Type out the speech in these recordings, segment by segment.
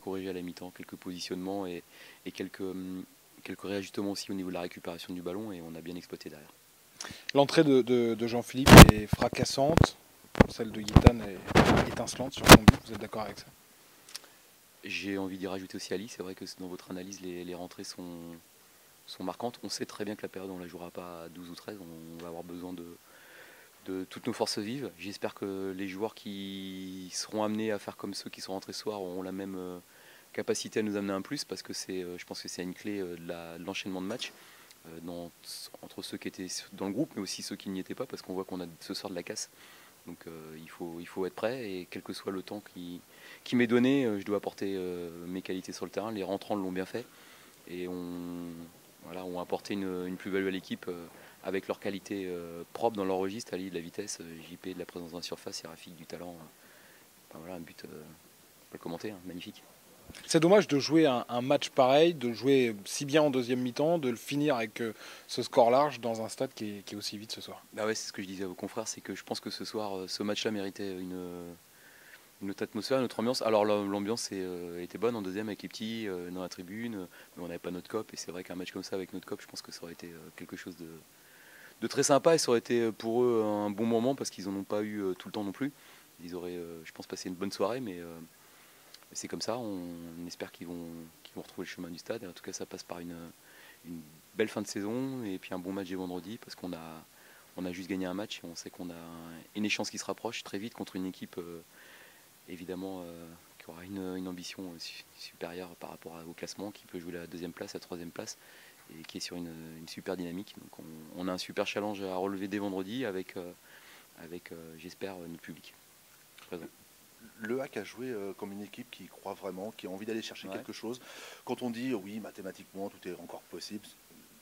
corriger à la mi-temps, quelques positionnements et quelques réajustements aussi au niveau de la récupération du ballon, et on a bien exploité derrière. L'entrée de Jean-Philippe est fracassante, celle de Guitane est étincelante sur son but, vous êtes d'accord avec ça? J'ai envie d'y rajouter aussi Ali, c'est vrai que dans votre analyse, les rentrées sont marquantes. On sait très bien que la période, on ne la jouera pas à 12 ou 13, on va avoir besoin de toutes nos forces vives. J'espère que les joueurs qui seront amenés à faire comme ceux qui sont rentrés ce soir auront la même capacité à nous amener un plus, parce que je pense que c'est une clé de l'enchaînement de matchs entre ceux qui étaient dans le groupe, mais aussi ceux qui n'y étaient pas, parce qu'on voit qu'on a ce soir de la casse. Donc il faut être prêt, et quel que soit le temps qui m'est donné, je dois apporter mes qualités sur le terrain. Les rentrants l'ont bien fait, et ont apporté une plus-value à l'équipe avec leur qualité propre dans leur registre. Ali de la vitesse, JP de la présence dans la surface, et Rafik du talent. Enfin, voilà, un but, on peut le commenter, hein, magnifique. C'est dommage de jouer un match pareil, de le jouer si bien en deuxième mi-temps, de le finir avec ce score large dans un stade qui est aussi vide ce soir. Bah ouais, c'est ce que je disais à vos confrères, c'est que je pense que ce soir, ce match-là méritait une autre atmosphère, une autre ambiance. Alors l'ambiance était bonne en deuxième avec les petits dans la tribune, mais on n'avait pas notre cop, et c'est vrai qu'un match comme ça avec notre cop, je pense que ça aurait été quelque chose de très sympa, et ça aurait été pour eux un bon moment, parce qu'ils n'en ont pas eu tout le temps non plus. Ils auraient, je pense, passé une bonne soirée, mais c'est comme ça. On espère qu'ils vont retrouver le chemin du stade, et en tout cas ça passe par une belle fin de saison, et puis un bon match des vendredis, parce on a juste gagné un match, et on sait qu'on a une échéance qui se rapproche très vite contre une équipe évidemment qui aura une ambition supérieure par rapport au classement, qui peut jouer la deuxième place, la troisième place, et qui est sur une super dynamique. Donc on a un super challenge à relever dès vendredi avec j'espère, notre public présent. Le HAC a joué comme une équipe qui croit vraiment, qui a envie d'aller chercher Ouais. quelque chose. Quand on dit oui, mathématiquement, tout est encore possible,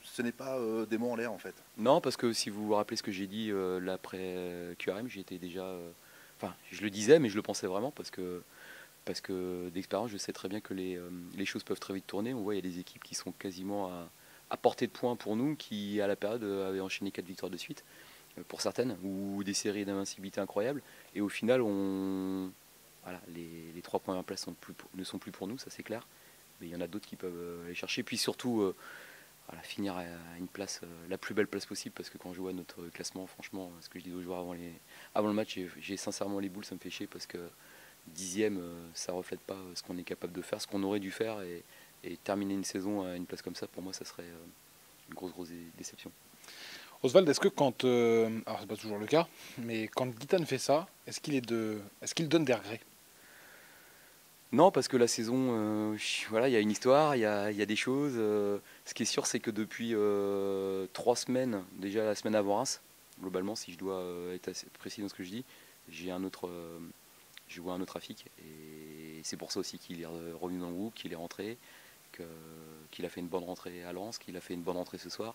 ce n'est pas des mots en l'air en fait. Non, parce que si vous vous rappelez ce que j'ai dit l'après QRM, j'étais déjà. Enfin, je le disais, mais je le pensais vraiment, parce que d'expérience, je sais très bien que les choses peuvent très vite tourner. On voit, il y a des équipes qui sont quasiment à portée de points pour nous, qui à la période avaient enchaîné 4 victoires de suite, pour certaines, ou des séries d'invincibilité incroyables. Et au final, voilà, les 3 premières places ne sont plus pour nous, ça c'est clair. Mais il y en a d'autres qui peuvent aller chercher. Puis surtout, voilà, finir à une place, la plus belle place possible, parce que quand je vois notre classement, franchement, ce que je dis aux joueurs avant le match, j'ai sincèrement les boules, ça me fait chier, parce que dixième, ça reflète pas ce qu'on est capable de faire, ce qu'on aurait dû faire, et terminer une saison à une place comme ça, pour moi, ça serait une grosse déception. Oswald, est-ce que quand, alors c'est pas toujours le cas, mais quand Guitane fait ça, est-ce qu'il donne des regrets? Non, parce que la saison, voilà, il y a une histoire, il y a des choses. Ce qui est sûr, c'est que depuis 3 semaines, déjà la semaine avant Reims, globalement, si je dois être assez précis dans ce que je dis, je vois un autre trafic, et c'est pour ça aussi qu'il est revenu dans le groupe, qu'il est rentré, qu'il a fait une bonne rentrée à Lens, qu'il a fait une bonne rentrée ce soir.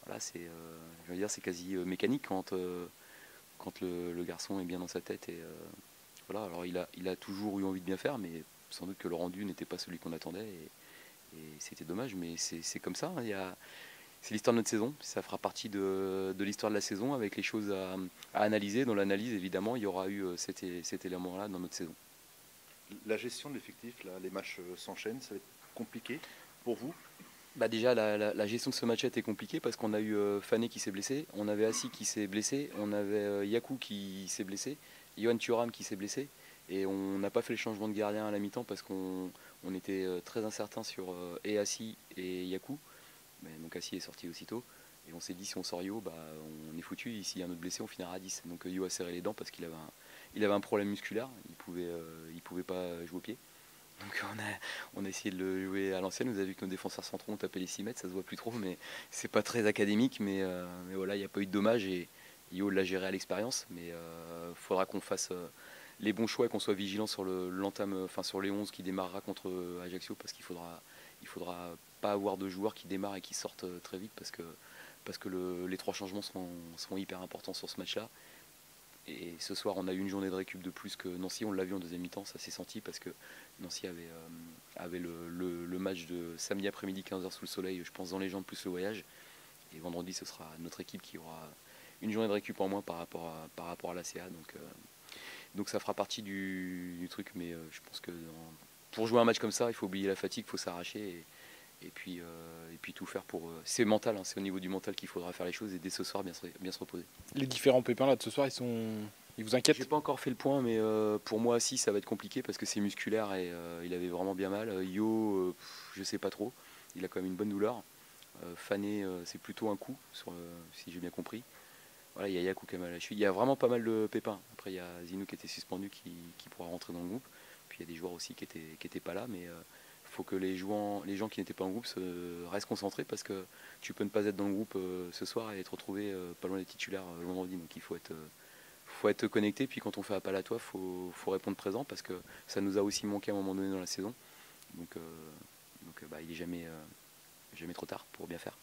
Voilà, je veux dire, c'est quasi mécanique quand le garçon est bien dans sa tête, et voilà. Alors il a toujours eu envie de bien faire, mais sans doute que le rendu n'était pas celui qu'on attendait, et c'était dommage, mais c'est comme ça, hein. C'est l'histoire de notre saison, ça fera partie de l'histoire de la saison, avec les choses à analyser. Dans l'analyse, évidemment, il y aura eu cet élément-là dans notre saison. La gestion de l'effectif, là, les matchs s'enchaînent, ça va être compliqué pour vous? Bah déjà, la gestion de ce match était compliquée, parce qu'on a eu Fané qui s'est blessé, on avait Assi qui s'est blessé, on avait Yakou qui s'est blessé, Yohan Thuram qui s'est blessé, et on n'a pas fait le changement de gardien à la mi-temps, parce qu'on était très incertain sur et Assi et Yakou. Mais donc Assi est sorti aussitôt, et on s'est dit, si on sort Yo, bah, on est foutu, s'il y a un autre blessé, on finira à 10. Donc Yo a serré les dents, parce qu'il avait un problème musculaire, il pouvait pas jouer au pied. Donc on a essayé de le jouer à l'ancienne. Vous avez vu que nos défenseurs centraux ont tapé les 6 mètres, ça se voit plus trop, mais c'est pas très académique. Mais voilà, il n'y a pas eu de dommage, et Yo l'a géré à l'expérience. Mais il faudra qu'on fasse les bons choix, et qu'on soit vigilant sur sur les 11 qui démarrera contre Ajaccio, parce il faudra pas avoir de joueurs qui démarrent et qui sortent très vite, parce que les 3 changements seront hyper importants sur ce match-là. Et ce soir, on a eu une journée de récup de plus que Nancy. On l'a vu en deuxième mi-temps, ça s'est senti, parce que Nancy avait le match de samedi après-midi 15h sous le soleil, je pense, dans les jambes, plus le voyage. Et vendredi, ce sera notre équipe qui aura une journée de récup en moins par rapport à l'ACA. Donc ça fera partie du truc, mais je pense que pour jouer un match comme ça, il faut oublier la fatigue, il faut s'arracher et puis tout faire pour. C'est mental, hein, c'est au niveau du mental qu'il faudra faire les choses et dès ce soir bien se reposer. Les différents pépins là de ce soir, ils vous inquiètent? J'ai pas encore fait le point, mais pour moi si ça va être compliqué parce que c'est musculaire et il avait vraiment bien mal. Je sais pas trop, il a quand même une bonne douleur. Fané, c'est plutôt un coup, si j'ai bien compris. Voilà, il y a Yakou qui a mal à la cheville. Il y a vraiment pas mal de pépins. Après, il y a Zinou qui était suspendu, qui pourra rentrer dans le groupe. Puis il y a des joueurs aussi qui étaient pas là, mais il faut que les gens qui n'étaient pas en groupe restent concentrés parce que tu peux ne pas être dans le groupe ce soir et te retrouver pas loin des titulaires le vendredi. Donc il faut être connecté. Puis quand on fait appel à toi, faut répondre présent parce que ça nous a aussi manqué à un moment donné dans la saison. Donc il est jamais trop tard pour bien faire.